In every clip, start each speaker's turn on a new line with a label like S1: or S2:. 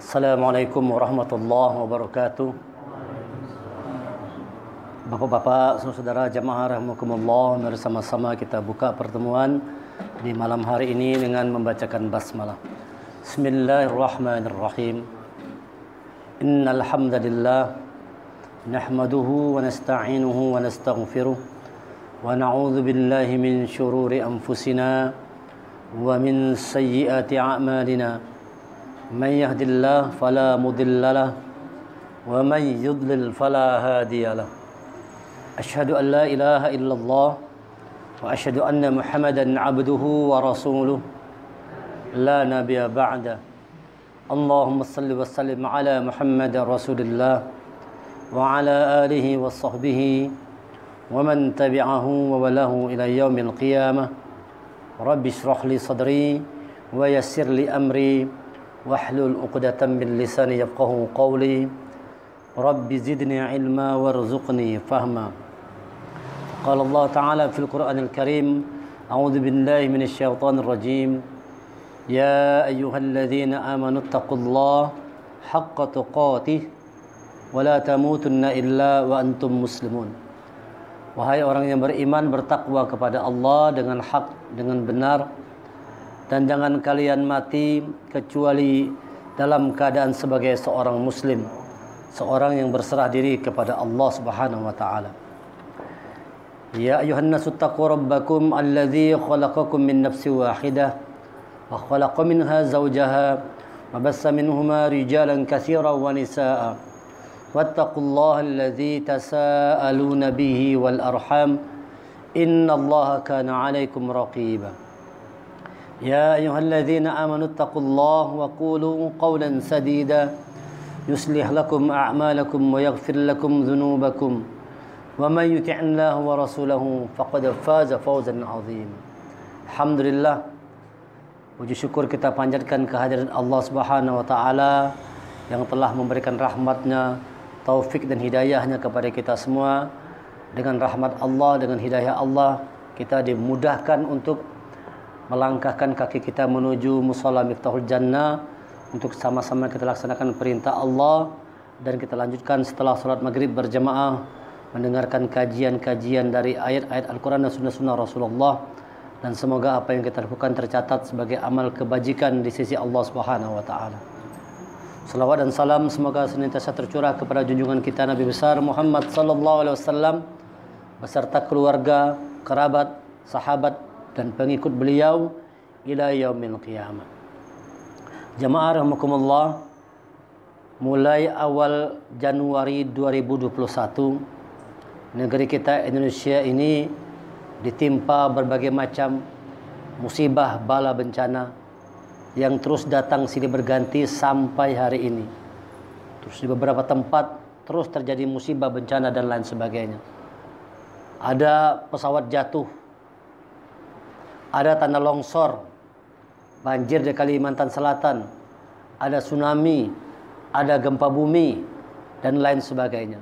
S1: Assalamualaikum warahmatullahi wabarakatuh. Bapak-bapak, saudara jamaah rahimakumullah, bersama-sama kita buka pertemuan di malam hari ini dengan membacakan basmalah. Bismillahirrahmanirrahim. Innal hamdalillah nahmaduhu wa nasta'inuhu wa nastaghfiruh wa na'udzu billahi min syururi anfusina wa min sayyiati a'malina. من يهد الله فلا مضل له ومن يضلل فلا هادي له أشهد أن لا إله إلا الله وأشهد أن محمدا عبده ورسوله لا نبي بعده اللهم صل وسلم على محمد رسول الله وعلى آله وصحبه ومن تبعه ووله إلى يوم القيامة رب اشرح لي صدري ويسر لي أمري واحلل عقدة من لساني يفقهوا قولي رب زدني علما وارزقني فهما قال الله تعالى في القرآن الكريم أعوذ بالله من الشيطان الرجيم يا أيها الذين آمنوا اتقوا الله حق تقاته ولا تموتن إلا وأنتم مسلمون. Wahai orang yang beriman, bertakwa kepada Allah dengan hak, dengan benar, dan jangan kalian mati kecuali dalam keadaan sebagai seorang muslim, seorang yang berserah diri kepada Allah Subhanahu wa taala. Ya ayuhan nasu taqu rabbakum alladzi khalaqakum min nafsin wahidah wa khalaqa minha zawjaha wa bassa minhuma rijalan katsiran wa nisaa wattaqullaha alladzi tasaaluna bihi wal arham innallaha kana 'alaikum raqiba. يا أيها الذين آمنوا اتقوا الله وقولوا قولا سديدا يصلح لكم أعمالكم ويغفر لكم ذنوبكم ومن يطع الله ورسوله فقد فاز فوزا عظيما. Alhamdulillah, puji syukur kita panjatkan kehadiran Allah Subhanahu wa taala yang telah memberikan rahmatnya, taufik dan hidayahnya kepada kita semua. Dengan rahmat Allah, dengan hidayah Allah, kita dimudahkan untuk melangkahkan kaki kita menuju mushola Miftahul Jannah untuk sama-sama kita laksanakan perintah Allah, dan kita lanjutkan setelah sholat maghrib berjamaah mendengarkan kajian-kajian dari ayat-ayat Al-Quran dan sunnah-sunnah Rasulullah, dan semoga apa yang kita lakukan tercatat sebagai amal kebajikan di sisi Allah Subhanahu wa taala. Salawat dan salam semoga senantiasa tercurah kepada junjungan kita Nabi besar Muhammad sallallahu alaihi wasallam beserta keluarga, kerabat, sahabat dan pengikut beliau ila yaumil qiyamah. Jamaah rahimakumullah, mulai awal Januari 2021 negeri kita Indonesia ini ditimpa berbagai macam musibah bala bencana yang terus datang silih berganti sampai hari ini. Terus di beberapa tempat terus terjadi musibah bencana dan lain sebagainya. Ada pesawat jatuh, ada tanah longsor, banjir di Kalimantan Selatan, ada tsunami, ada gempa bumi, dan lain sebagainya.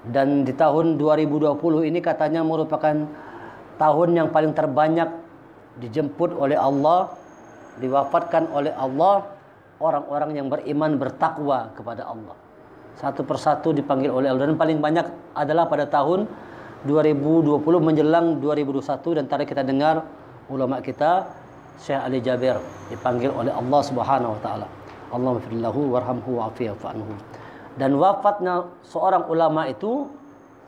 S1: Dan di tahun 2020 ini katanya merupakan tahun yang paling terbanyak dijemput oleh Allah, diwafatkan oleh Allah orang-orang yang beriman bertakwa kepada Allah. Satu persatu dipanggil oleh Allah, dan paling banyak adalah pada tahun 2020 menjelang 2021, dan tadi kita dengar ulama kita Syekh Ali Jabir dipanggil oleh Allah Subhanahu wa taala. Allahumma firlahu warhamhu wa'afihu anhu. Dan wafatnya seorang ulama itu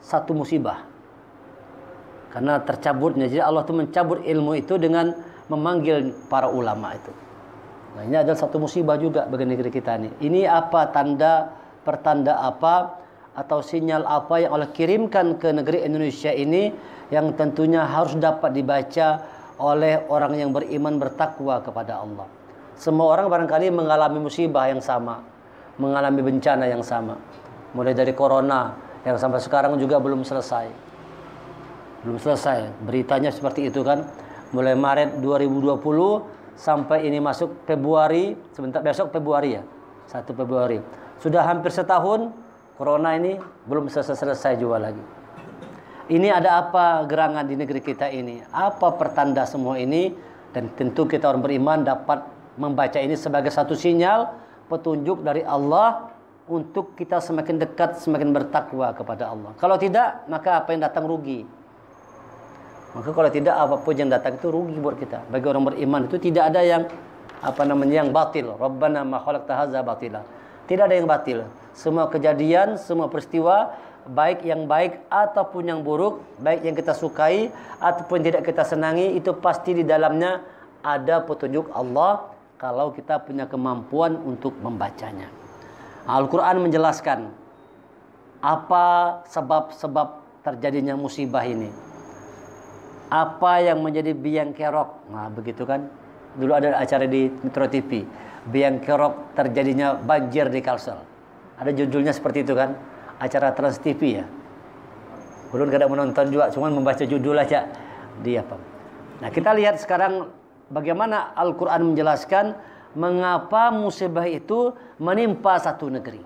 S1: satu musibah. Karena tercabutnya, jadi Allah itu mencabut ilmu itu dengan memanggil para ulama itu. Nah, ini adalah satu musibah juga bagi negeri kita ini. Ini apa pertanda apa atau sinyal apa yang Allah kirimkan ke negeri Indonesia ini yang tentunya harus dapat dibaca oleh orang yang beriman bertakwa kepada Allah. Semua orang barangkali mengalami musibah yang sama, mengalami bencana yang sama. Mulai dari corona yang sampai sekarang juga belum selesai. Belum selesai. Beritanya seperti itu kan. Mulai Maret 2020 sampai ini masuk Februari, sebentar besok Februari ya. 1 Februari. Sudah hampir setahun corona ini belum selesai juga lagi. Ini ada apa gerangan di negeri kita ini? Apa pertanda semua ini? Dan tentu kita orang beriman dapat membaca ini sebagai satu sinyal petunjuk dari Allah untuk kita semakin dekat, semakin bertakwa kepada Allah. Kalau tidak, maka apa yang datang rugi. Maka kalau tidak, apapun yang datang itu rugi buat kita. Bagi orang beriman itu tidak ada yang yang batil. Rabbana ma khalaqta hadza batila. Tidak ada yang batil. Semua kejadian, semua peristiwa, baik yang baik ataupun yang buruk, baik yang kita sukai ataupun tidak kita senangi, itu pasti di dalamnya ada petunjuk Allah kalau kita punya kemampuan untuk membacanya. Al-Quran menjelaskan apa sebab-sebab terjadinya musibah ini. Apa yang menjadi biang kerok. Nah, begitu kan. Dulu ada acara di Metro TV. Biang kerok terjadinya banjir di Kalsel. Ada judulnya seperti itu kan. Acara Trans TV ya. Belum kadang menonton juga, cuma membaca judul aja. Nah, kita lihat sekarang bagaimana Al-Quran menjelaskan mengapa musibah itu menimpa satu negeri.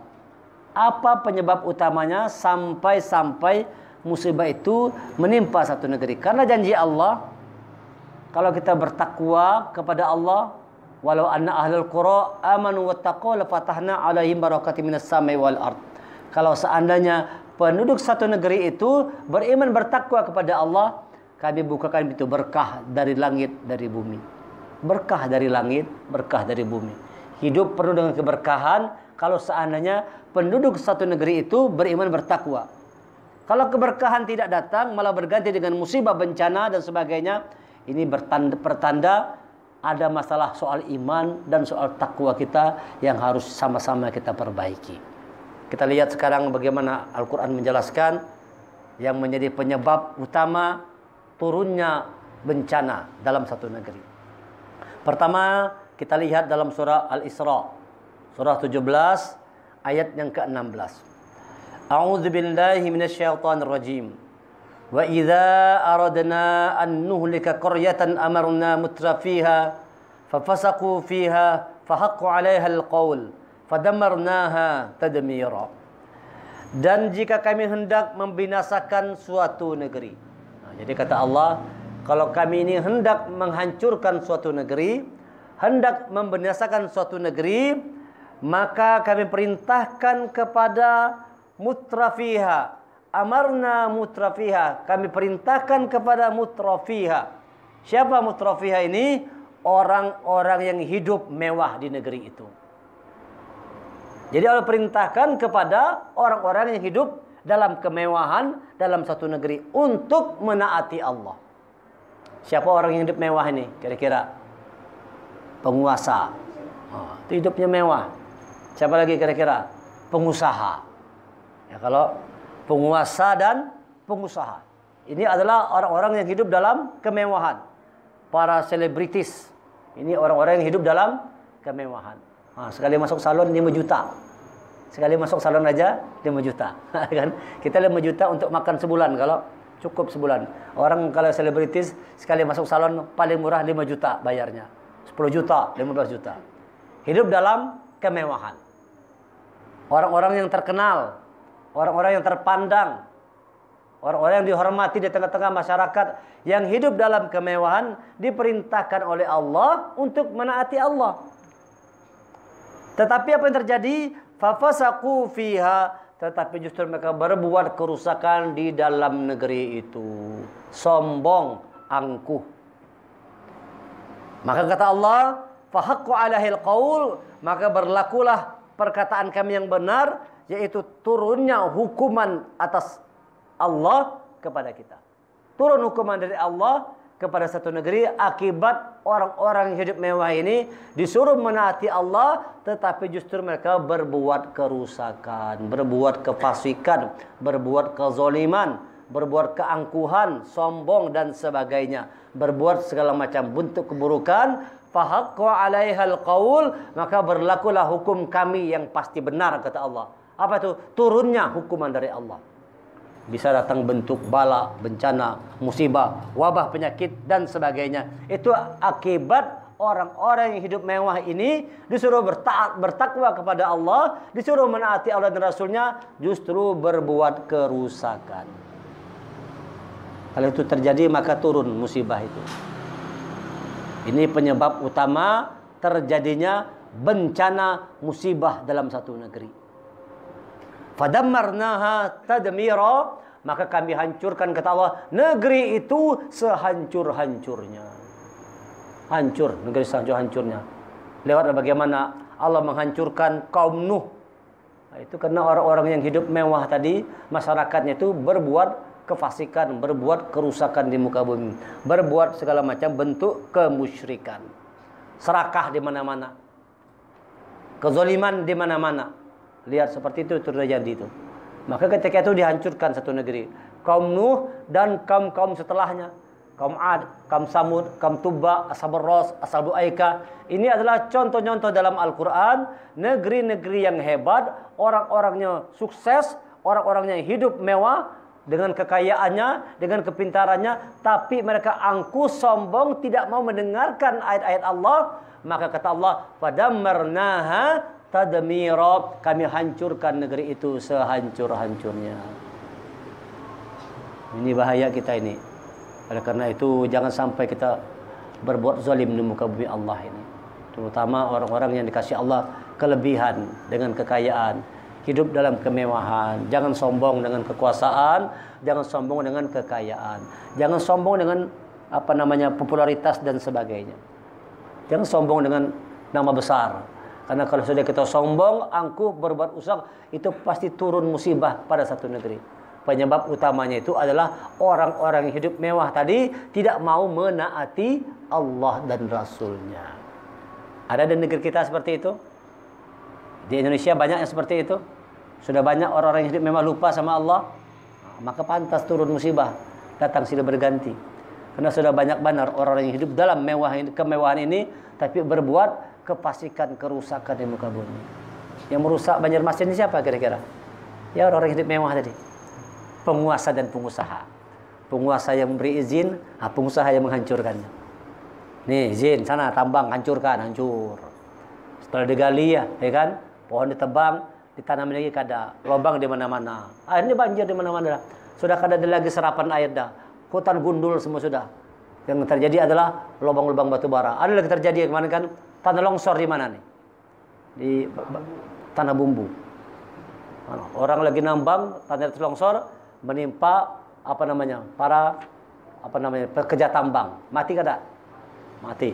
S1: Apa penyebab utamanya sampai musibah itu menimpa satu negeri? Karena janji Allah, kalau kita bertakwa kepada Allah, walau anna ahlul qura amanu wattaqau lafatahna alaihim barakatim minas samai wal ard. Kalau seandainya penduduk satu negeri itu beriman bertakwa kepada Allah, kami bukakan pintu berkah dari langit, dari bumi. Berkah dari langit, berkah dari bumi. Hidup penuh dengan keberkahan kalau seandainya penduduk satu negeri itu beriman bertakwa. Kalau keberkahan tidak datang, malah berganti dengan musibah, bencana dan sebagainya, ini pertanda ada masalah soal iman dan soal takwa kita yang harus sama-sama kita perbaiki. Kita lihat sekarang bagaimana Al-Quran menjelaskan yang menjadi penyebab utama turunnya bencana dalam satu negeri. Pertama, kita lihat dalam surah Al-Isra, surah 17 ayat yang ke-16. A'udzu billahi minasyaitonir rajim. Wa idza aradna an nuhlika qaryatan amarna mutrafiha fafasaqu fiha fahaqqa 'alaiha al-qaul fadammarnaha tadmira. Dan jika kami hendak membinasakan suatu negeri. Nah, jadi kata Allah, kalau kami ini hendak menghancurkan suatu negeri, hendak membinasakan suatu negeri, maka kami perintahkan kepada mutrafiha. Amarna mutrafiha. Kami perintahkan kepada mutrafiha. Siapa mutrafiha ini? Orang-orang yang hidup mewah di negeri itu. Jadi Allah perintahkan kepada orang-orang yang hidup dalam kemewahan dalam satu negeri untuk menaati Allah. Siapa orang yang hidup mewah ini? Kira-kira penguasa. Itu hidupnya mewah. Siapa lagi kira-kira? Pengusaha. Ya, kalau penguasa dan pengusaha. Ini adalah orang-orang yang hidup dalam kemewahan. Para selebritis. Ini orang-orang yang hidup dalam kemewahan. Sekali masuk salon 5 juta. Sekali masuk salon aja 5 juta. Kan? Kita 5 juta untuk makan sebulan kalau cukup sebulan. Orang kalau selebritis sekali masuk salon paling murah 5 juta bayarnya. 10 juta, 15 juta. Hidup dalam kemewahan. Orang-orang yang terkenal, orang-orang yang terpandang, orang-orang yang dihormati di tengah-tengah masyarakat yang hidup dalam kemewahan diperintahkan oleh Allah untuk menaati Allah. Tetapi apa yang terjadi? Fafasaqu fiha. Tetapi justru mereka berbuat kerusakan di dalam negeri itu. Sombong, angkuh. Maka kata Allah, fahaqqa 'alaihil qaul, maka berlakulah perkataan kami yang benar, yaitu turunnya hukuman atas Allah kepada kita. Turun hukuman dari Allah kepada satu negeri akibat orang-orang yang hidup mewah ini disuruh menaati Allah, tetapi justru mereka berbuat kerusakan, berbuat kefasikan, berbuat kezoliman, berbuat keangkuhan, sombong dan sebagainya, berbuat segala macam bentuk keburukan. Fahaqqa 'alaihal qaul, maka berlakulah hukum kami yang pasti benar, kata Allah. Apa itu? Turunnya hukuman dari Allah. Bisa datang bentuk bala, bencana, musibah, wabah, penyakit dan sebagainya. Itu akibat orang-orang yang hidup mewah ini disuruh bertakwa kepada Allah, disuruh menaati Allah dan Rasulnya, justru berbuat kerusakan. Kalau itu terjadi maka turun musibah itu. Ini penyebab utama terjadinya bencana musibah dalam satu negeri. Fadammarnaha tadmira, maka kami hancurkan, kata Allah, negeri itu sehancur-hancurnya. Hancur, negeri sehancur-hancurnya. Lewat bagaimana Allah menghancurkan kaum Nuh. Nah, itu karena orang-orang yang hidup mewah tadi, masyarakatnya itu berbuat kefasikan, berbuat kerusakan di muka bumi, berbuat segala macam bentuk kemusyrikan. Serakah di mana-mana. Kezaliman di mana-mana. Lihat seperti itu terjadi itu. Maka ketika itu dihancurkan satu negeri. Kaum Nuh dan kaum-kaum setelahnya. Kaum Ad, kaum Samud, kaum Tubba, Ashabur Ras, Ashabul Aika. Ini adalah contoh-contoh dalam Al-Quran. Negeri-negeri yang hebat. Orang-orangnya sukses. Orang-orangnya hidup mewah. Dengan kekayaannya, dengan kepintarannya. Tapi mereka angkuh, sombong, tidak mau mendengarkan ayat-ayat Allah. Maka kata Allah, fadammarnaha tadmira, kami hancurkan negeri itu sehancur-hancurnya. Ini bahaya kita ini. Oleh karena itu jangan sampai kita berbuat zalim di muka bumi Allah ini. Terutama orang-orang yang dikasih Allah kelebihan dengan kekayaan, hidup dalam kemewahan. Jangan sombong dengan kekuasaan, jangan sombong dengan kekayaan, jangan sombong dengan popularitas dan sebagainya. Jangan sombong dengan nama besar. Karena kalau sudah kita sombong, angkuh, berbuat usah, itu pasti turun musibah pada satu negeri. Penyebab utamanya itu adalah orang-orang yang hidup mewah tadi tidak mau menaati Allah dan Rasulnya. Ada di negeri kita seperti itu? Di Indonesia banyak yang seperti itu? Sudah banyak orang-orang yang hidup mewah lupa sama Allah? Maka pantas turun musibah, datang silih berganti. Karena sudah banyak benar orang yang hidup dalam kemewahan ini, tapi berbuat kefasikan, kerusakan di muka bumi. Yang merusak Banjarmasin ini siapa kira-kira? Ya orang-orang hidup mewah tadi. Penguasa dan pengusaha. Penguasa yang memberi izin, pengusaha yang menghancurkannya. Nih izin, sana tambang, hancurkan, hancur. Setelah digali ya kan? Pohon ditebang, ditanam lagi kada. Lubang di mana-mana. Akhirnya banjir di mana-mana. Sudah kada ada lagi serapan air dah. Hutan gundul semua sudah. Yang terjadi adalah lubang-lubang batu bara. Ada lagi terjadi kemarin kan? Tanah longsor di mana nih? Di tanah bumbu. Orang lagi nambang, tanah longsor menimpa para pekerja tambang. Mati kada? Mati.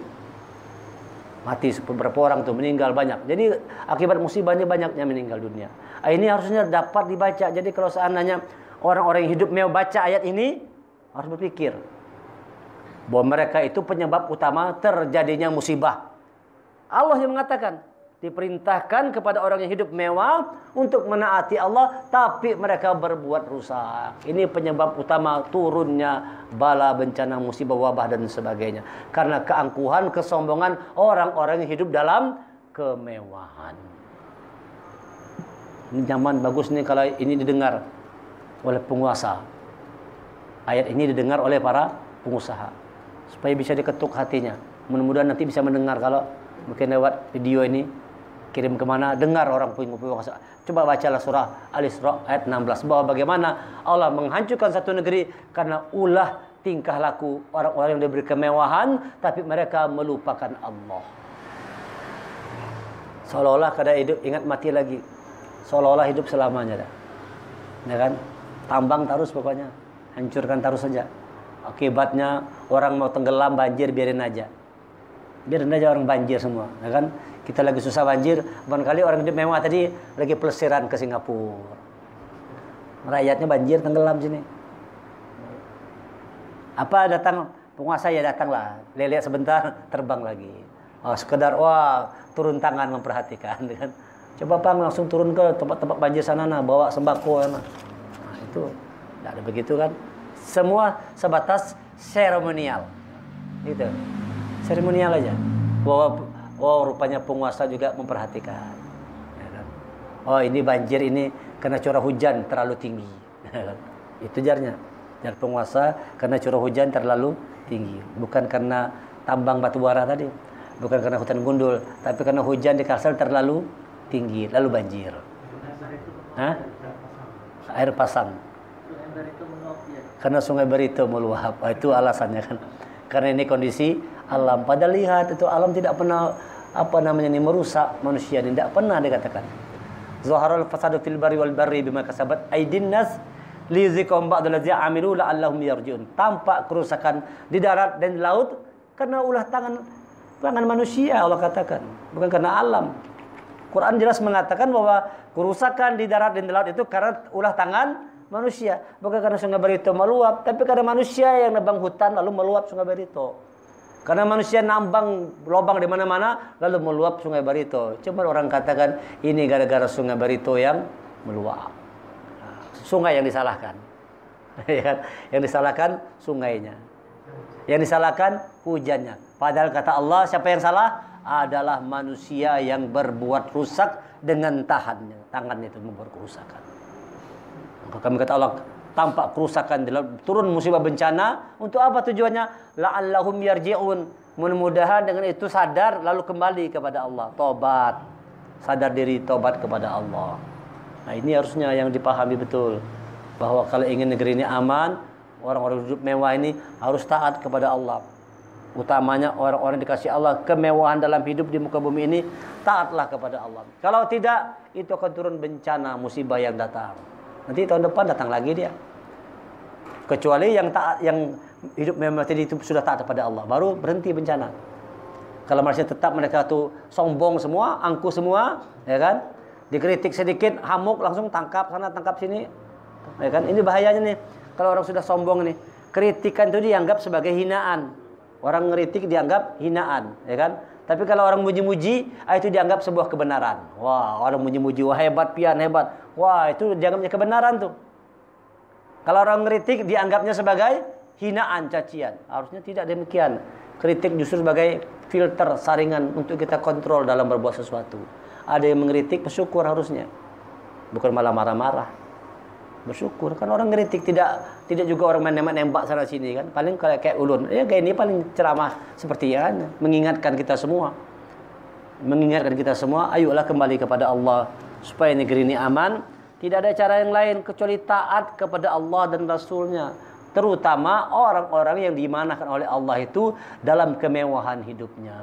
S1: Mati beberapa orang tuh meninggal banyak. Jadi akibat musibah ini banyaknya meninggal dunia. Ini harusnya dapat dibaca. Jadi kalau seandainya orang-orang yang hidup mewah baca ayat ini harus berpikir bahwa mereka itu penyebab utama terjadinya musibah. Allah yang mengatakan, diperintahkan kepada orang yang hidup mewah untuk menaati Allah, tapi mereka berbuat rusak. Ini penyebab utama turunnya bala, bencana, musibah, wabah dan sebagainya. Karena keangkuhan, kesombongan orang-orang yang hidup dalam kemewahan. Ini nyaman, bagus nih kalau ini didengar oleh penguasa. Ayat ini didengar oleh para pengusaha. Supaya bisa diketuk hatinya. Mudah-mudahan nanti bisa mendengar kalau mungkin lewat video ini kirim kemana, dengar orang penguasa. Coba bacalah surah Al-Isra ayat 16 bahwa bagaimana Allah menghancurkan satu negeri karena ulah tingkah laku orang-orang yang diberi kemewahan tapi mereka melupakan Allah. Seolah-olah kada hidup ingat mati lagi. Seolah-olah hidup selamanya dah. Ya kan? Tambang terus pokoknya. Hancurkan terus saja. Akibatnya orang mau tenggelam banjir biarin aja. Biarin aja orang banjir semua, ya kan? Kita lagi susah banjir, barangkali orang hidup mewah tadi lagi pelesiran ke Singapura. Rakyatnya banjir tenggelam sini. Apa datang penguasa ya datanglah, lihat sebentar terbang lagi. Oh, sekedar turun tangan memperhatikan, kan? Coba Bang langsung turun ke tempat-tempat banjir sana bawa sembako nah, itu tidak ada begitu kan? Semua sebatas seremonial. Gitu. Seremonial aja. Bahwa rupanya penguasa juga memperhatikan. Ya kan? Oh ini banjir ini karena curah hujan terlalu tinggi. Ya kan? Itu jarnya. Jar penguasa karena curah hujan terlalu tinggi. Bukan karena tambang batu bara tadi. Bukan karena hutan gundul. Tapi karena hujan di Kalsel terlalu tinggi. Lalu banjir. Hah? Air pasang. Karena sungai Barito meluap. Itu alasannya kan. Karena ini kondisi alam. Padahal lihat itu alam tidak pernah merusak manusia ini. Tidak pernah dikatakan. Zaharul fasadu fil barri wal barri bima kasabat aydin nas liyuziqahum ba'dal ladzi amilu la'allahum yarji'un. Tampak kerusakan di darat dan di laut karena ulah tangan manusia, Allah katakan, bukan karena alam. Quran jelas mengatakan bahwa kerusakan di darat dan di laut itu karena ulah tangan manusia, bukan karena Sungai Barito meluap, tapi karena manusia yang nebang hutan lalu meluap Sungai Barito. Karena manusia nambang lubang di mana-mana lalu meluap Sungai Barito. Cuma orang katakan ini gara-gara Sungai Barito yang meluap. Sungai yang disalahkan. Yang disalahkan sungainya. Yang disalahkan hujannya. Padahal kata Allah, siapa yang salah? Adalah manusia yang berbuat rusak dengan tangannya itu membuat kerusakan. Maka kami kata Allah, tampak kerusakan turun musibah bencana untuk apa tujuannya? La'allahum yarji'un. Mudah-mudahan dengan itu sadar lalu kembali kepada Allah, tobat, sadar diri, tobat kepada Allah. Nah, ini harusnya yang dipahami betul, bahwa kalau ingin negeri ini aman, orang-orang hidup mewah ini harus taat kepada Allah. Utamanya orang-orang dikasih Allah kemewahan dalam hidup di muka bumi ini, taatlah kepada Allah. Kalau tidak, itu akan turun bencana, musibah yang datang. Nanti tahun depan datang lagi dia. Kecuali yang taat, yang hidup mewah tadi itu sudah taat kepada Allah, baru berhenti bencana. Kalau masih tetap mereka tuh sombong semua, angkuh semua, ya kan? Dikritik sedikit, hamuk langsung tangkap sana, tangkap sini, ya kan? Ini bahayanya nih. Kalau orang sudah sombong nih, kritikan itu dianggap sebagai hinaan. Orang ngeritik dianggap hinaan, ya kan? Tapi kalau orang muji-muji, itu dianggap sebuah kebenaran. Wah, orang muji-muji, wah hebat pian, hebat. Wah, itu dianggapnya kebenaran tuh. Kalau orang ngeritik dianggapnya sebagai hinaan, cacian. Harusnya tidak demikian. Kritik justru sebagai filter, saringan untuk kita kontrol dalam berbuat sesuatu. Ada yang mengkritik, bersyukur harusnya. Bukan malah marah-marah. Bersyukur. Kan orang ngeritik, tidak juga orang main nembak sana sini kan. Paling kayak ulun. Ya kayak ini paling ceramah seperti ya, mengingatkan kita semua. Mengingatkan kita semua, ayolah kembali kepada Allah supaya negeri ini aman. Tidak ada cara yang lain kecuali taat kepada Allah dan Rasulnya. Terutama orang-orang yang dimanakan oleh Allah itu dalam kemewahan hidupnya.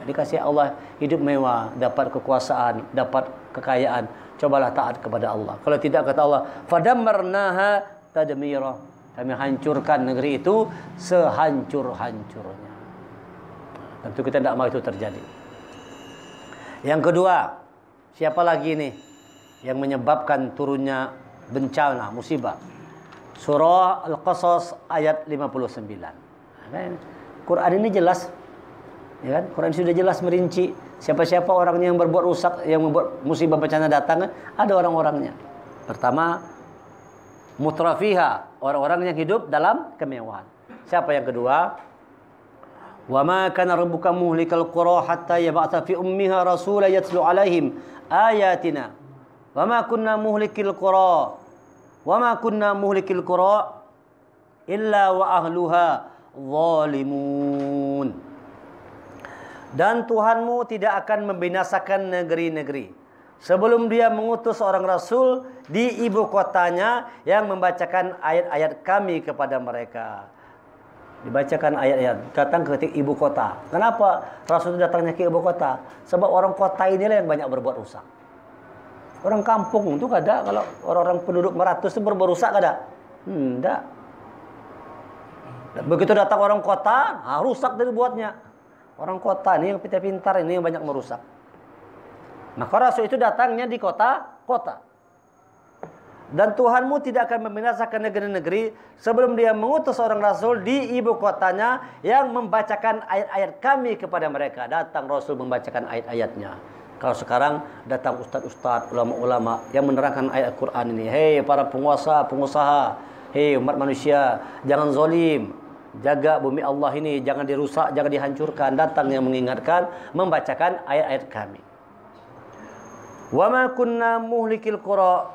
S1: Dikasih Allah hidup mewah, dapat kekuasaan, dapat kekayaan. Cobalah taat kepada Allah. Kalau tidak, kata Allah, fadammarnaha tadmira. Kami hancurkan negeri itu sehancur-hancurnya. Tentu kita tidak mau itu terjadi. Yang kedua, siapa lagi nih yang menyebabkan turunnya bencana, musibah? Surah Al-Qasas ayat 59. Quran ini jelas, ya kan? Quran sudah jelas merinci siapa-siapa orangnya yang berbuat rusak, yang membuat musibah bencana datang, ada orang-orangnya. Pertama, mutrafiha, orang-orang yang hidup dalam kemewahan. Siapa yang kedua? Wa ma kana rabbuka muhlikal qura hatta yab'atha fi ummiha rasulan yatlu 'alaihim ayatina. Wa ma kunna muhlikil qura. Wa ma kunna muhlikil qura illa wa ahluha zalimun. Dan Tuhanmu tidak akan membinasakan negeri-negeri sebelum dia mengutus seorang rasul di ibu kotanya yang membacakan ayat-ayat kami kepada mereka. Dibacakan ayat-ayat, datang ke ibu kota. Kenapa rasul itu datangnya ke ibu kota? Sebab orang kota inilah yang banyak berbuat rusak. Orang kampung itu kada, kalau orang-orang penduduk meratus itu berbuat rusak kada? Tidak. Begitu datang orang kota, rusak dari buatnya. Orang kota ini yang pintar-pintar ini yang banyak merusak. Maka rasul itu datangnya di kota-kota. Dan Tuhanmu tidak akan membinasakan negeri-negeri sebelum dia mengutus seorang rasul di ibu kotanya yang membacakan ayat-ayat kami kepada mereka. Datang rasul membacakan ayat-ayatnya. Kalau sekarang datang ustaz-ustaz, ulama-ulama yang menerangkan ayat Al-Quran ini. Hei para penguasa, pengusaha. Hei umat manusia, jangan zalim. Jaga bumi Allah ini, jangan dirusak, jangan dihancurkan. Datang yang mengingatkan, membacakan ayat-ayat kami. Wa ma kunna muhlikil qura,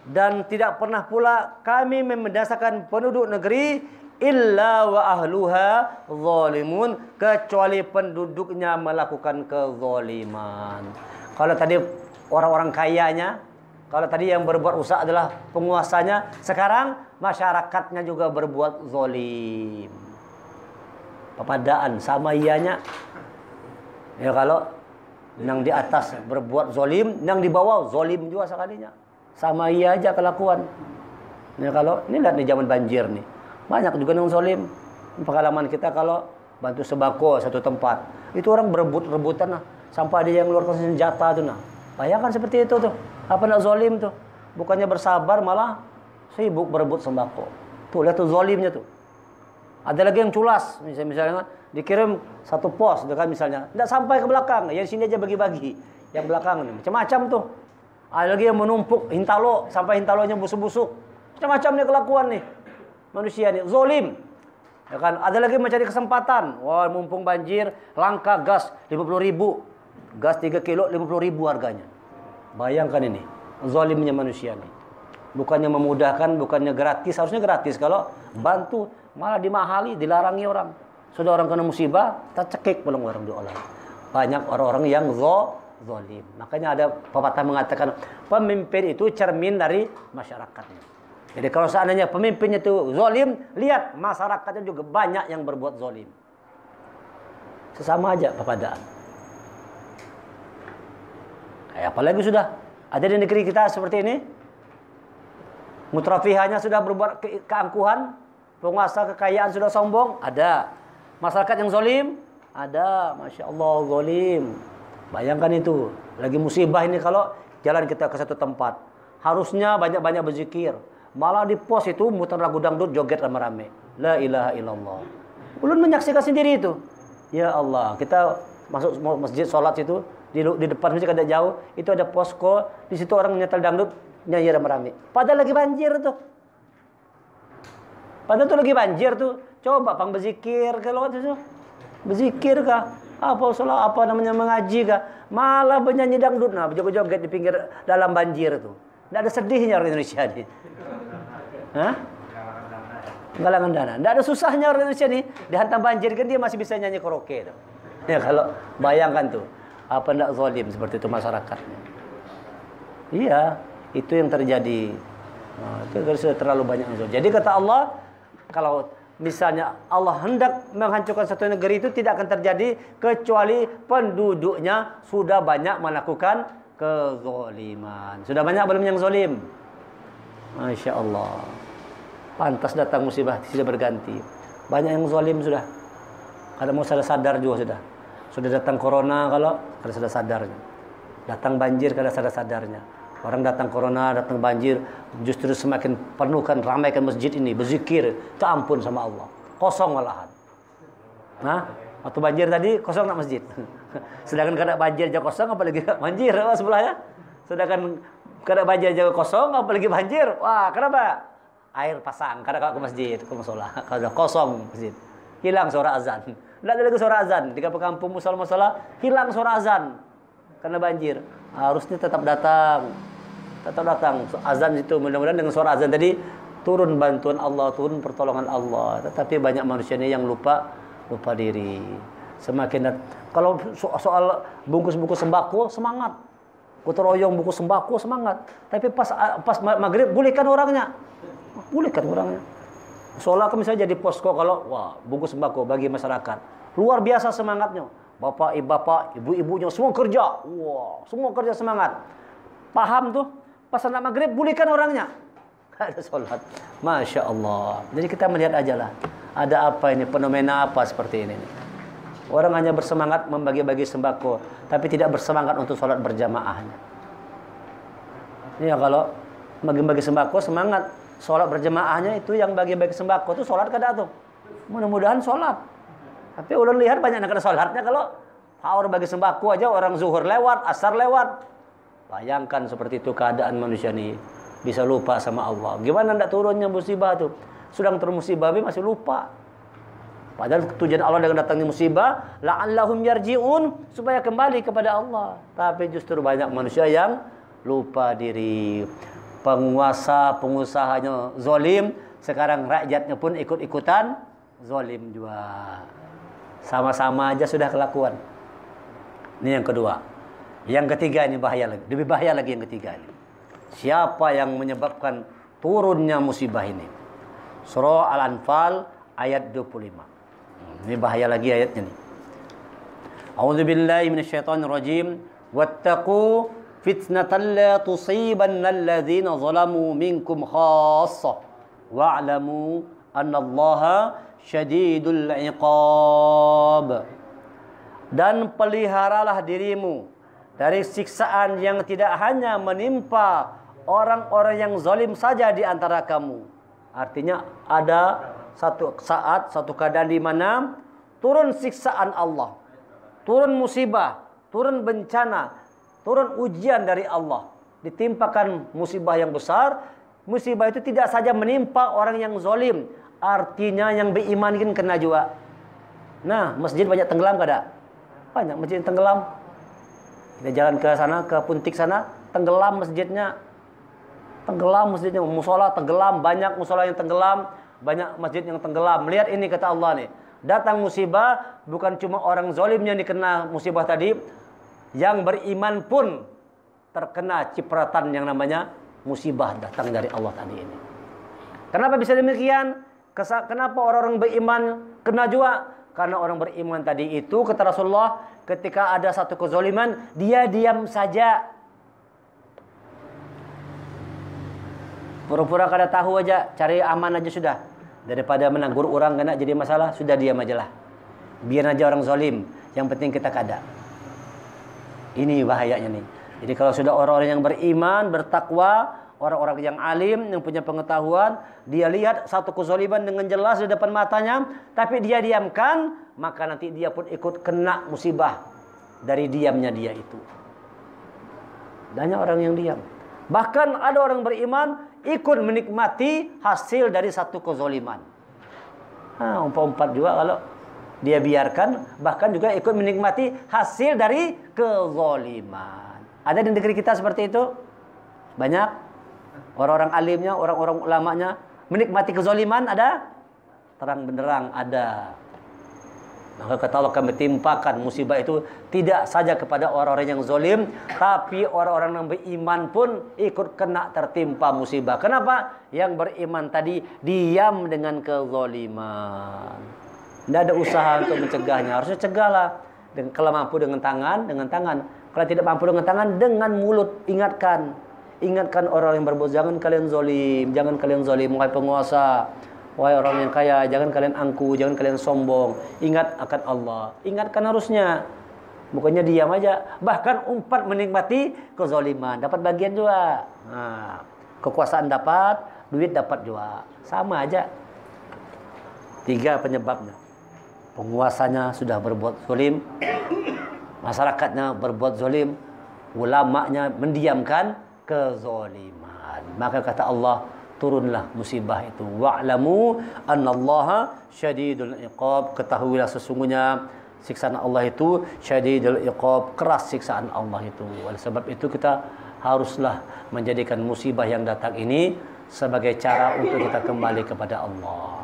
S1: dan tidak pernah pula kami membinasakan penduduk negeri illa wa ahluha zalimun, kecuali penduduknya melakukan kezaliman. Kalau tadi orang-orang kayanya, kalau tadi yang berbuat rusak adalah penguasanya, sekarang masyarakatnya juga berbuat zalim. Pepadaan sama ianya. Ya kalau Yang di atas berbuat zolim, yang di bawah zolim juga sekalinya. Sama iya aja kelakuan. Ini kalau ini lihat nih zaman banjir nih, banyak juga yang zolim. Pengalaman kita kalau bantu sembako satu tempat, itu orang berebut-rebutan lah, sampai ada yang mengeluarkan senjata tuh nah. Bayangkan seperti itu tuh, apa nak zolim tuh? Bukannya bersabar malah sibuk berebut sembako. Tuh lihat tuh zolimnya tuh. Ada lagi yang culas, misalnya dikirim satu pos, kan misalnya, tidak sampai ke belakang, yang sini aja bagi-bagi, yang belakang nih, macam-macam tuh. Ada lagi yang menumpuk hintalo sampai hintalonya busuk-busuk, macam-macam nih kelakuan nih manusia nih, zolim. Ya kan, ada lagi mencari kesempatan. Wah, mumpung banjir, langka gas 50.000. Gas 3 kilo 50.000 harganya. Bayangkan ini, zalimnya manusia nih. Bukannya memudahkan, bukannya gratis, harusnya gratis. Kalau bantu malah dimahali, dilarangi orang. Sudah orang kena musibah, tak cekik pulang orang diolah. Banyak orang-orang yang zalim. Makanya ada pepatah mengatakan pemimpin itu cermin dari masyarakatnya. Jadi kalau seandainya pemimpinnya itu zalim, lihat masyarakatnya juga banyak yang berbuat zalim. Sesama aja perbedaan. Apalagi sudah ada di negeri kita seperti ini, mutrafihanya sudah berbuat keangkuhan, penguasa kekayaan sudah sombong, ada. Masyarakat yang zalim, ada. Masya Allah, zalim. Bayangkan itu, lagi musibah ini kalau jalan kita ke satu tempat, harusnya banyak-banyak berzikir. Malah di pos itu muter lagu dangdut, joget rame-rame. La ilaha illallah. Ulun menyaksikan sendiri itu. Ya Allah, kita masuk masjid sholat itu, di depan masjid ada jauh, itu ada posko, di situ orang nyetel dangdut, nyanyi rame-rame. Padahal lagi banjir tuh. Padahal tuh lagi banjir tuh. Coba pang berzikir kalau itu. Berzikir kah? Apa sholat, apa namanya mengaji kah? Malah bernyanyi dangdut, nah joget-joget di pinggir dalam banjir tuh. Tidak ada sedihnya orang Indonesia ini. Hah? Galangan dana. Tidak ada susahnya orang Indonesia nih. Dihantam banjir kan dia masih bisa nyanyi karaoke tuh. Ya kalau bayangkan tuh, apa tidak zalim seperti itu masyarakatnya. Iya, itu yang terjadi. Nah, itu sudah terlalu banyak. Jadi kata Allah, kalau misalnya Allah hendak menghancurkan satu negeri itu tidak akan terjadi kecuali penduduknya sudah banyak melakukan kezaliman. Sudah banyak belum yang zalim? Masya Allah. Pantas datang musibah tidak berganti. Banyak yang zalim sudah. Kalau mau sadar juga sudah. Sudah datang corona kalau sudah sadarnya. Datang banjir kalau sadar-sadarnya. Orang datang corona, datang banjir, justru semakin penuhkan, ramaikan masjid ini, berzikir, tak ampun sama Allah. Kosong malahan. Nah, waktu banjir tadi kosong nak masjid. Sedangkan kada banjir aja kosong, apalagi banjir sebelahnya. Sedangkan kada banjir aja kosong, apalagi banjir. Wah, kenapa? Air pasang, kada kalau ke masjid, ke musola. Kada kosong masjid. Hilang suara azan. Tidak ada lagi suara azan. Di kampung musola-musola hilang suara azan karena banjir. Harusnya tetap datang. Tetap datang. Azan itu mudah-mudahan dengan suara azan tadi turun bantuan Allah, turun pertolongan Allah. Tetapi banyak manusia ini yang lupa diri. Semakin kalau soal bungkus-bungkus sembako semangat. Gotong royong bungkus sembako semangat. Tapi pas maghrib bolehkan orangnya. Bolehkan orangnya. Seolah misalnya jadi posko kalau wah bungkus sembako bagi masyarakat. Luar biasa semangatnya. Bapak, ibu-ibunya semua kerja. Wah, semua kerja semangat. Paham tuh? Pas salat maghrib bolehkan orangnya. Ada sholat. Masya Allah. Jadi kita melihat aja lah. Ada apa ini? Fenomena apa seperti ini? Orang hanya bersemangat membagi-bagi sembako. Tapi tidak bersemangat untuk sholat berjamaahnya. Ini ya kalau bagi-bagi sembako semangat. Sholat berjamaahnya itu yang bagi-bagi sembako itu sholat kada tuh. Mudah-mudahan sholat. Tapi udah lihat banyak yang kada sholatnya kalau sahur bagi sembako aja orang zuhur lewat, asar lewat. Bayangkan seperti itu keadaan manusia ini. Bisa lupa sama Allah. Gimana tidak turunnya musibah tuh? Sedang turun musibah masih lupa. Padahal tujuan Allah dengan datangnya musibah, la'allahum yarji'un, supaya kembali kepada Allah. Tapi justru banyak manusia yang lupa diri. Penguasa-pengusahanya zalim, sekarang rakyatnya pun ikut-ikutan zalim juga. Sama-sama aja sudah kelakuan. Ini yang kedua. Yang ketiga ini bahaya lagi. Lebih bahaya lagi yang ketiga ini. Siapa yang menyebabkan turunnya musibah ini? Surah Al-Anfal ayat 25. Ini bahaya lagi ayatnya nih. A'udzubillahi minasyaitonirrajim. Wattaqu fitnatan la tusibanna alladzina zalamu minkum khassah wa'lamu annallaha syadidul iqab. Dan peliharalah dirimu dari siksaan yang tidak hanya menimpa orang-orang yang zalim saja di antara kamu. Artinya ada satu saat, satu keadaan di mana turun siksaan Allah, turun musibah, turun bencana, turun ujian dari Allah. Ditimpakan musibah yang besar. Musibah itu tidak saja menimpa orang yang zalim, artinya yang beriman kan kena juga. Nah, masjid banyak tenggelam kada? Banyak masjid yang tenggelam. Kita jalan ke sana, ke Puntik sana, tenggelam masjidnya. Tenggelam masjidnya, musola tenggelam, banyak musola yang tenggelam, banyak masjid yang tenggelam. Lihat ini kata Allah nih. Datang musibah, bukan cuma orang zalim yang dikena musibah tadi, yang beriman pun terkena cipratan yang namanya musibah datang dari Allah tadi ini. Kenapa bisa demikian? Kenapa orang-orang beriman kena juga? Karena orang beriman tadi itu, kata Rasulullah, ketika ada satu kezaliman, dia diam saja. Pura-pura kada tahu aja, cari aman aja sudah. Daripada menegur orang kena jadi masalah, sudah diam aja lah. Biar aja orang zalim, yang penting kita kada. Ini bahayanya nih. Jadi kalau sudah orang-orang yang beriman, bertakwa, orang-orang yang alim, yang punya pengetahuan, dia lihat satu kezaliman dengan jelas di depan matanya, tapi dia diamkan, maka nanti dia pun ikut kena musibah dari diamnya dia itu. Banyak orang yang diam. Bahkan ada orang beriman ikut menikmati hasil dari satu kezaliman. Umpat-umpat juga kalau dia biarkan, bahkan juga ikut menikmati hasil dari kezaliman. Ada di negeri kita seperti itu? Banyak. Orang-orang alimnya, orang-orang ulamanya menikmati kezaliman ada? Terang benderang ada. Maka kata Allah akan mentimpakan musibah itu tidak saja kepada orang-orang yang zalim, tapi orang-orang yang beriman pun ikut kena tertimpa musibah. Kenapa? Yang beriman tadi diam dengan kezaliman. Tidak ada usaha untuk mencegahnya. Harusnya cegahlah. Kalau mampu dengan tangan. Kalau tidak mampu dengan tangan, dengan mulut. Ingatkan orang yang berbuat, jangan kalian zalim, wahai penguasa, wahai orang yang kaya, jangan kalian angku, jangan kalian sombong. Ingat akan Allah. Ingatkan harusnya. Bukannya diam aja. Bahkan umpat menikmati kezaliman, dapat bagian juga. Kekuasaan dapat, duit dapat juga. Sama aja. 3 penyebabnya. Penguasanya sudah berbuat zalim, masyarakatnya berbuat zalim, ulamanya mendiamkan kezaliman. Maka kata Allah, turunlah musibah itu. Wa'lamu annallaha syadidul iqab. Ketahuilah sesungguhnya siksaan Allah itu syadidul iqab, keras siksaan Allah itu. Oleh sebab itu kita haruslah menjadikan musibah yang datang ini sebagai cara untuk kita kembali kepada Allah.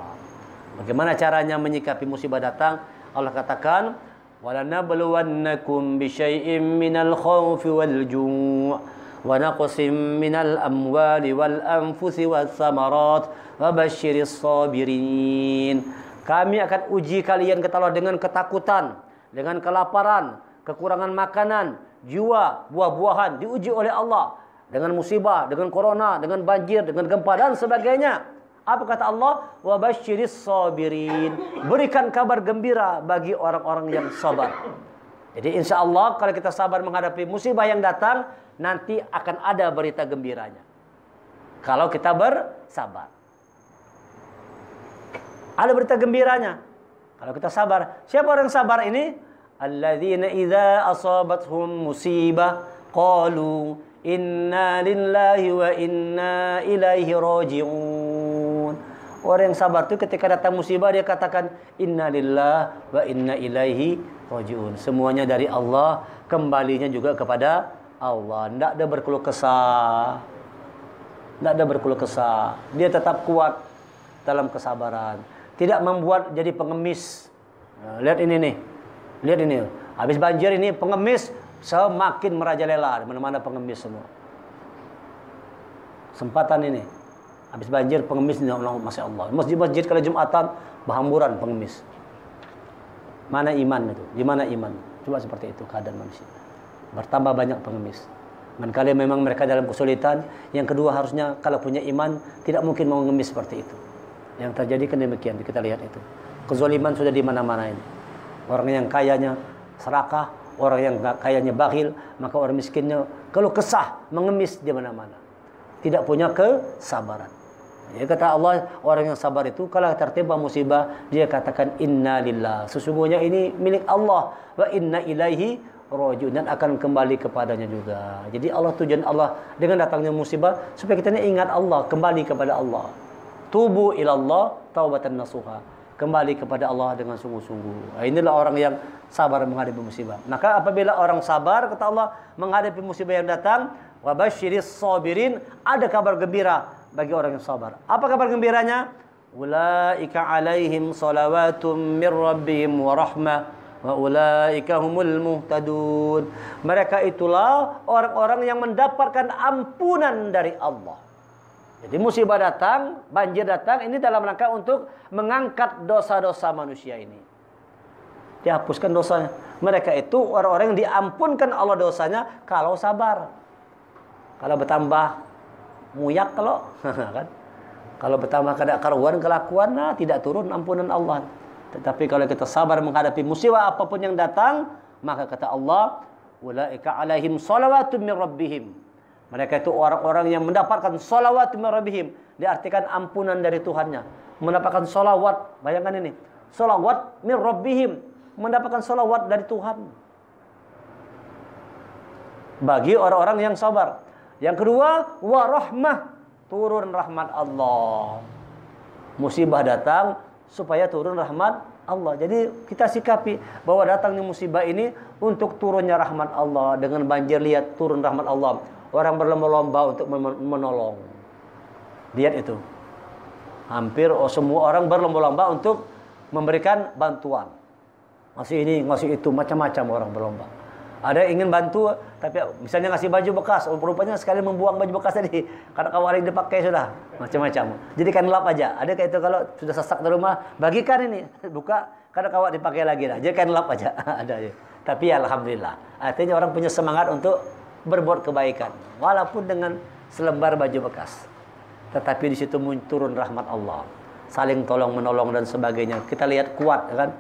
S1: Bagaimana caranya menyikapi musibah datang? Allah katakan, وَلَنَبْلُوَنَّكُمْ بِشَيْءٍ مِّنَ الْخَوْفِ وَالْجُوعِ وَنَقْصٍ مِّنَ الْأَمْوَالِ وَالْأَنفُسِ وَالثَّمَرَاتِ وَبَشِّرِ الصَّابِرِينَ. Kami akan uji kalian, kata Allah, dengan ketakutan, dengan kelaparan, kekurangan makanan, jiwa, buah-buahan diuji oleh Allah, dengan musibah, dengan corona, dengan banjir, dengan gempa dan sebagainya. Apa kata Allah? Wa basyiris sabirin. Berikan kabar gembira bagi orang-orang yang sabar. Jadi insya Allah kalau kita sabar menghadapi musibah yang datang, nanti akan ada berita gembiranya. Kalau kita bersabar. Ada berita gembiranya. Kalau kita sabar. Siapa orang sabar ini? Alladzina idza asabathum musibah qalu inna lillahi wa inna ilaihi raji'un. Orang yang sabar itu ketika datang musibah dia katakan inna lillahi wa inna ilaihi raji'un. Semuanya dari Allah, kembalinya juga kepada Allah. Tidak ada berkeluh kesah. Tidak ada berkeluh kesah. Dia tetap kuat dalam kesabaran. Tidak membuat jadi pengemis. Nah, lihat ini nih. Lihat ini. Habis banjir ini pengemis semakin merajalela, di mana-mana pengemis semua. Sempatan ini. Habis banjir pengemis ini, Masya Allah. Masjid-masjid kalau Jumatan berhamburan pengemis. Mana iman itu? Di mana iman? Coba seperti itu keadaan manusia. Bertambah banyak pengemis. Manakala memang mereka dalam kesulitan, yang kedua harusnya kalau punya iman tidak mungkin mau mengemis seperti itu. Yang terjadi kan demikian, kita lihat itu. Kezaliman sudah di mana-mana ini. Orang yang kayanya serakah, orang yang kayanya bakhil, maka orang miskinnya kalau kesah mengemis di mana-mana. Tidak punya kesabaran. Ya, kata Allah, orang yang sabar itu kalau tertimpa musibah, dia katakan inna lillah. Sesungguhnya ini milik Allah, wa inna ilaihi rajiun, dan akan kembali kepadanya juga. Jadi Allah, tujuan Allah dengan datangnya musibah supaya kita ini ingat Allah, kembali kepada Allah. Tubu ilallah taubatan nasuha. Kembali kepada Allah dengan sungguh-sungguh. Nah, inilah orang yang sabar menghadapi musibah. Maka apabila orang sabar, kata Allah, menghadapi musibah yang datang, wa basyiris sabirin, ada kabar gembira bagi orang yang sabar. Apa kabar gembiranya? Ulaika alaihim salawatum mir rabbihim wa rahmah wa ulaika humul muhtadun. Mereka itulah orang-orang yang mendapatkan ampunan dari Allah. Jadi musibah datang, banjir datang, ini dalam rangka untuk mengangkat dosa-dosa manusia ini. Dihapuskan dosanya. Mereka itu orang-orang yang diampunkan Allah dosanya kalau sabar. Kalau bertambah muyak kan? Kalau bertambah karuan kelakuan, tidak turun ampunan Allah. Tetapi kalau kita sabar menghadapi musibah apapun yang datang, maka kata Allah, ulaika alaihim salawatun min rabbihim. Mereka itu orang-orang yang mendapatkan salawat min rabbihim, diartikan ampunan dari Tuhannya. Mendapatkan salawat, bayangkan ini. Salawat min rabbihim, mendapatkan salawat dari Tuhan. Bagi orang-orang yang sabar. Yang kedua, wa rahmah, turun rahmat Allah. Musibah datang supaya turun rahmat Allah. Jadi kita sikapi bahwa datangnya musibah ini untuk turunnya rahmat Allah. Dengan banjir, lihat turun rahmat Allah. Orang berlomba-lomba untuk menolong. Lihat itu. Hampir semua orang berlomba-lomba untuk memberikan bantuan. Ngasih ini, ngasih itu, macam-macam orang berlomba. Ada yang ingin bantu, tapi misalnya ngasih baju bekas, rupanya sekali membuang baju bekas tadi. Karena kawan yang dipakai sudah, macam-macam. Jadi kan lap aja. Ada kayak itu kalau sudah sesak di rumah, bagikan ini, buka, karena kawan dipakai lagi dah. Jadi kan lap aja. Ada aja. Tapi ya alhamdulillah. Artinya orang punya semangat untuk berbuat kebaikan, walaupun dengan selembar baju bekas. Tetapi di situ turun rahmat Allah, saling tolong menolong dan sebagainya. Kita lihat kuat, kan?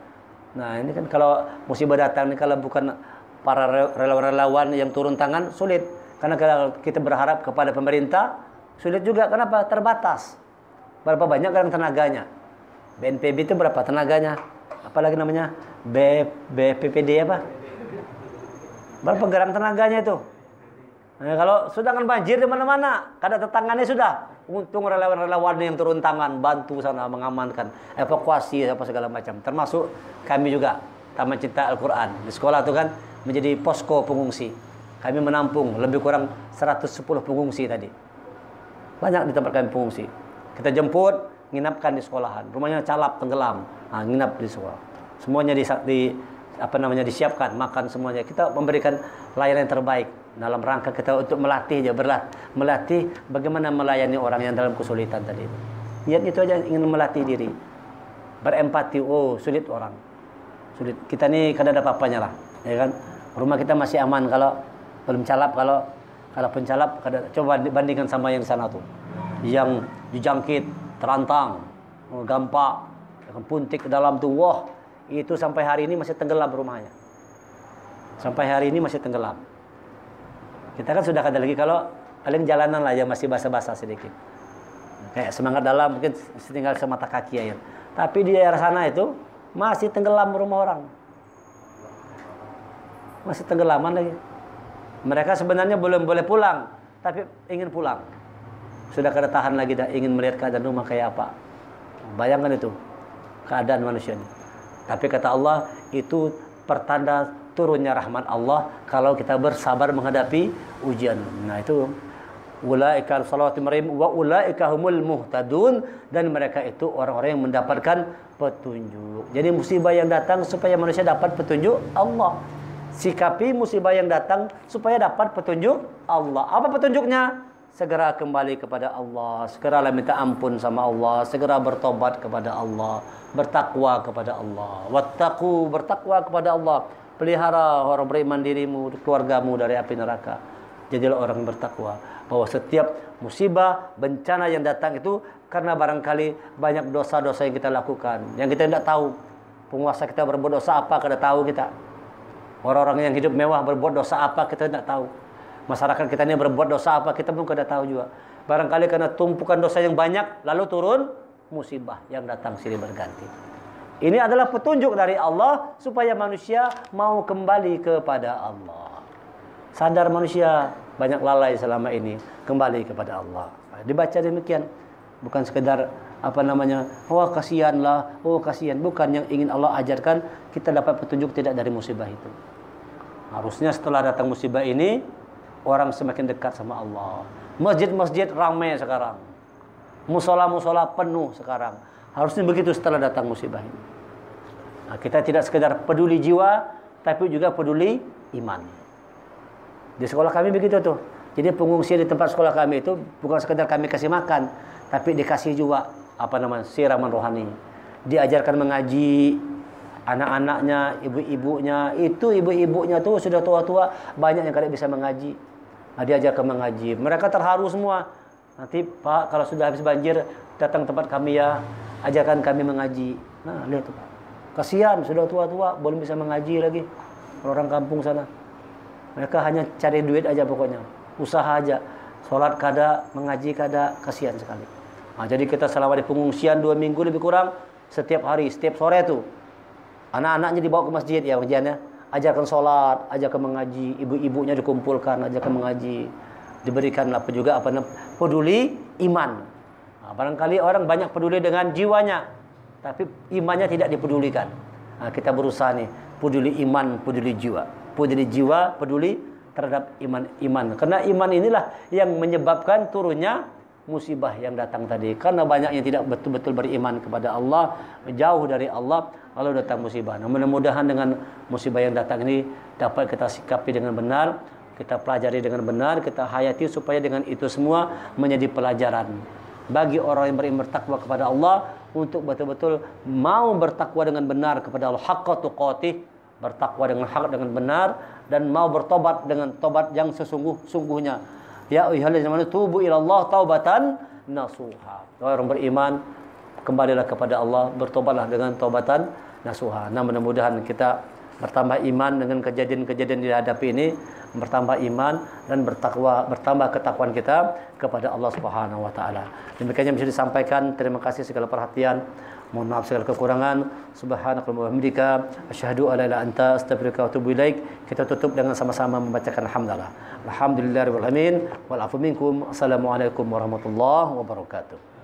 S1: Nah ini kan kalau musibah datang, ini kalau bukan para relawan yang turun tangan, sulit. Karena kalau kita berharap kepada pemerintah, sulit juga. Kenapa? Terbatas. Berapa banyak orang tenaganya? BNPB itu berapa tenaganya? Apalagi namanya? BPPD apa? Berapa gerang tenaganya itu? Nah, kalau sudah kan banjir di mana-mana, kada tetangannya sudah. Untung relawan-relawan yang turun tangan, bantu sana mengamankan, evakuasi apa segala macam. Termasuk kami juga, Taman Cinta Al-Quran. Di sekolah itu kan menjadi posko pengungsi. Kami menampung lebih kurang 110 pengungsi tadi. Banyak di tempat kami pengungsi. Kita jemput, nginapkan di sekolahan. Rumahnya calap, tenggelam. Nah, nginap di sekolah. Semuanya disiapkan, makan semuanya. Kita memberikan layanan yang terbaik dalam rangka kita untuk melatih bagaimana melayani orang yang dalam kesulitan tadi. Niat itu aja, ingin melatih diri. Berempati, sulit orang. Sulit. Kita nih kada ada apa-apanya lah, ya kan? Rumah kita masih aman kalau belum calap, kalau pencalap coba dibandingkan sama yang di sana tuh. Yang dijangkit, terantang, gampang, puntik ke dalam tuh, wah, itu sampai hari ini masih tenggelam rumahnya. Sampai hari ini masih tenggelam. Kita kan sudah kada lagi, kalau paling jalanan lah yang masih basah-basah sedikit. Kayak semangat dalam mungkin tinggal semata kaki air. Tapi di daerah sana itu masih tenggelam rumah orang. Masih tenggelaman lagi. Mereka sebenarnya belum boleh pulang, tapi ingin pulang. Sudah kada tahan lagi dah, ingin melihat keadaan rumah kayak apa. Bayangkan itu keadaan manusia ini. Tapi kata Allah, itu pertanda turunnya rahmat Allah kalau kita bersabar menghadapi ujian. Nah itu ulaika salawatu marim wa ulaika humul muhtadun, dan mereka itu orang-orang yang mendapatkan petunjuk. Jadi musibah yang datang supaya manusia dapat petunjuk Allah. Sikapi musibah yang datang supaya dapat petunjuk Allah. Apa petunjuknya? Segera kembali kepada Allah, segeralah minta ampun sama Allah, segera bertobat kepada Allah, bertakwa kepada Allah. Wattaqu, bertakwa kepada Allah. Pelihara orang beriman dirimu, keluargamu dari api neraka. Jadilah orang yang bertakwa. Bahwa setiap musibah, bencana yang datang itu karena barangkali banyak dosa-dosa yang kita lakukan, yang kita tidak tahu. Penguasa kita berbuat dosa apa, kita tahu kita. Orang-orang yang hidup mewah berbuat dosa apa, kita tidak tahu. Masyarakat kita ini berbuat dosa apa, kita pun tidak tahu juga. Barangkali karena tumpukan dosa yang banyak, lalu turun musibah yang datang silih berganti. Ini adalah petunjuk dari Allah supaya manusia mau kembali kepada Allah. Sadar manusia banyak lalai selama ini, kembali kepada Allah. Dibaca demikian, bukan sekedar wah kasihanlah, oh kasihan. Bukan, yang ingin Allah ajarkan kita dapat petunjuk tidak dari musibah itu. Harusnya setelah datang musibah ini, orang semakin dekat sama Allah. Masjid-masjid ramai sekarang, musola-musola penuh sekarang. Harusnya begitu setelah datang musibah ini. Nah, kita tidak sekedar peduli jiwa, tapi juga peduli iman. Di sekolah kami begitu tuh. Jadi pengungsi di tempat sekolah kami itu bukan sekedar kami kasih makan, tapi dikasih juga siraman rohani. Diajarkan mengaji, anak-anaknya, ibu-ibunya. Itu ibu-ibunya tuh sudah tua-tua, banyak yang kadang bisa mengaji. Nah, diajarkan mengaji. Mereka terharu semua. Nanti Pak, kalau sudah habis banjir, datang tempat kami ya, ajarkan kami mengaji. Nah, lihat tuh Pak. Kasihan, sudah tua-tua, belum bisa mengaji lagi. Orang kampung sana. Mereka hanya cari duit aja pokoknya. Usaha aja. Sholat kada, mengaji kada, kasihan sekali. Nah, jadi kita selama di pengungsian 2 minggu lebih kurang, setiap hari, setiap sore tuh. Anak-anaknya dibawa ke masjid ya pengajiannya. Ajarkan sholat, ajarkan mengaji. Ibu-ibunya dikumpulkan, ajarkan mengaji. Diberikanlah juga peduli iman. Nah, barangkali orang banyak peduli dengan jiwanya, tapi imannya tidak dipedulikan. Nah, kita berusaha nih, peduli iman, peduli jiwa. Peduli jiwa, peduli terhadap iman. Karena iman inilah yang menyebabkan turunnya musibah yang datang tadi. Karena banyak yang tidak betul-betul beriman kepada Allah, jauh dari Allah, lalu datang musibah. Nah, mudah-mudahan dengan musibah yang datang ini dapat kita sikapi dengan benar, kita pelajari dengan benar, kita hayati supaya dengan itu semua menjadi pelajaran bagi orang yang beriman bertakwa kepada Allah untuk betul-betul mau bertakwa dengan benar kepada Allah, haqqa tuqatih, bertakwa dengan hak dengan benar, dan mau bertobat dengan tobat yang sesungguh-sungguhnya. Ya ayyuhallazina amanu tubu ilallah taubatan nasuha. Orang beriman, kembalilah kepada Allah, bertobatlah dengan taubatan nasuha. Nah, mudah-mudahan kita bertambah iman dengan kejadian-kejadian dihadapi ini, bertambah iman dan bertambah ketakwaan kita kepada Allah Subhanahu wa taala. Demikian yang bisa disampaikan. Terima kasih segala perhatian. Mohon maaf segala kekurangan. Subhanakallahumma wa bihamdika asyhadu an la ilaha illa anta astaghfiruka wa atubu ilaik. Kita tutup dengan sama-sama membacakan alhamdulillah. Alhamdulillahirabbil alamin wal afu minkum. Assalamualaikum warahmatullahi wabarakatuh.